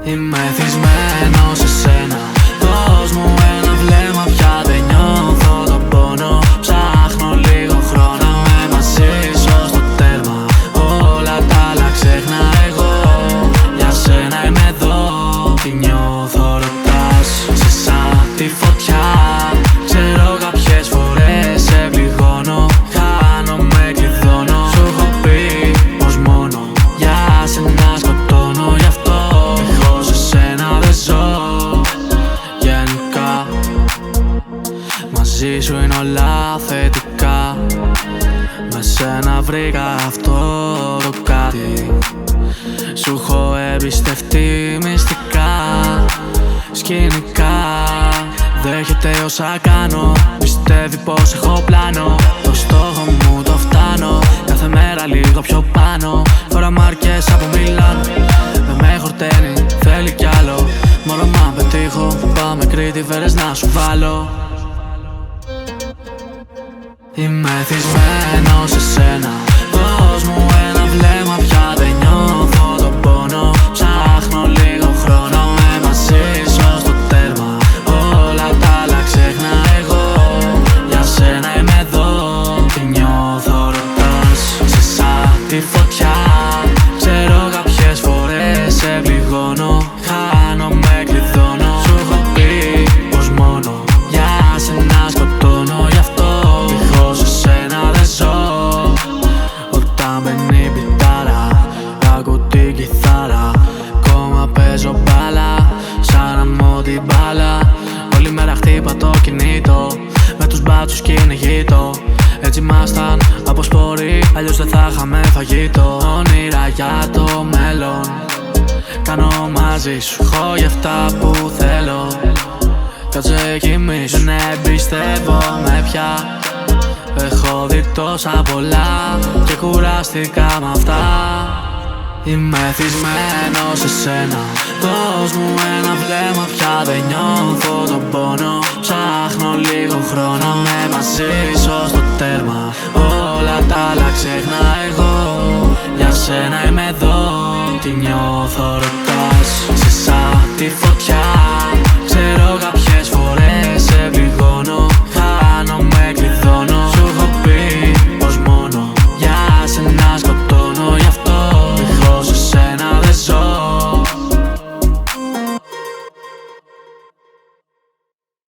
Είμαι εθισμένος σε σένα. Δώσ' μου ένα βλέμμα, πια δεν νιώθω τον πόνο. Ψάχνω λίγο χρόνο, με μαζί σου στο τέρμα. Όλα τα άλλα ξέχνα, εγώ για σένα είμαι εδώ. Τι νιώθω ρωτάς, σε σαν τη φωτιά. Ξέρω κάποιες φορές σε πληγώνω. Χάνομαι, κλειδώνω. Σου έχω πει πως μόνο για σένα σκοτώνω. Γι' αυτό δίχως εσένα δεν ζω. Γενικά μαζί σου είναι όλα θετικά. Με σένα βρήκα αυτό το κάτι. Σου έχω εμπιστευτεί μυστικά, σκηνικά. Δέχεται όσα κάνω, πιστεύει πως έχω πλάνο. Το στόχο μου το φτάνω, κάθε μέρα λίγο πιο πάνω. Φορά μάρκες από Μιλάνο, δεν με χορταίνει, θέλει κι άλλο. Μόνο μ' πετύχω, πάμε Κρήτη, φέρες να σου βάλω. Είμαι εθισμένος σε σένα. Δώσ' μου ένα βλέμμα, πια δεν νιώθω τον πόνο. Ψάχνω λίγο χρόνο, με μαζί σου στο τέρμα. Όλα τα άλλα ξέχνα, εγώ για σένα είμαι εδώ. Τι νιώθω ρωτάς, σε σαν τη φωτιά. Ξέρω κάποιες φορές σε πληγώνω. Χάνομαι, κλειδώνω. Σου έχω πει πως μόνο για σένα σκοτώνω. Γι' αυτό δίχως εσένα δεν ζω. Όταν μπαίνει η πιτάρα, ακούω την κιθάρα. Ακόμα παίζω μπάλα, σαν να μου την μπάλα. Όλη μέρα χτύπα το κινητό, με τους μπάτσους κυνηγητό. Έτσι ήμασταν από σπορί, αλλιώς δεν θα είχαμε φαγητό. Όνειρα για το μέλλον κάνω μαζί σου, έχω για αυτά που θέλω. Κάτσε κοιμήσου, δεν εμπιστεύομαι πια. Έχω δει τόσα πολλά και κουράστηκα με αυτά. Είμαι εθισμένος σε σένα. Δώσ' μου ένα βλέμμα, πια δεν νιώθω τον πόνο. Ψάχνω λίγο χρόνο, με μαζί σου στο τέρμα. Όλα τα άλλα ξέχνα, εγώ για σένα είμαι εδώ. Τι νιώθω ρωτάς, σε σαν τη φωτιά.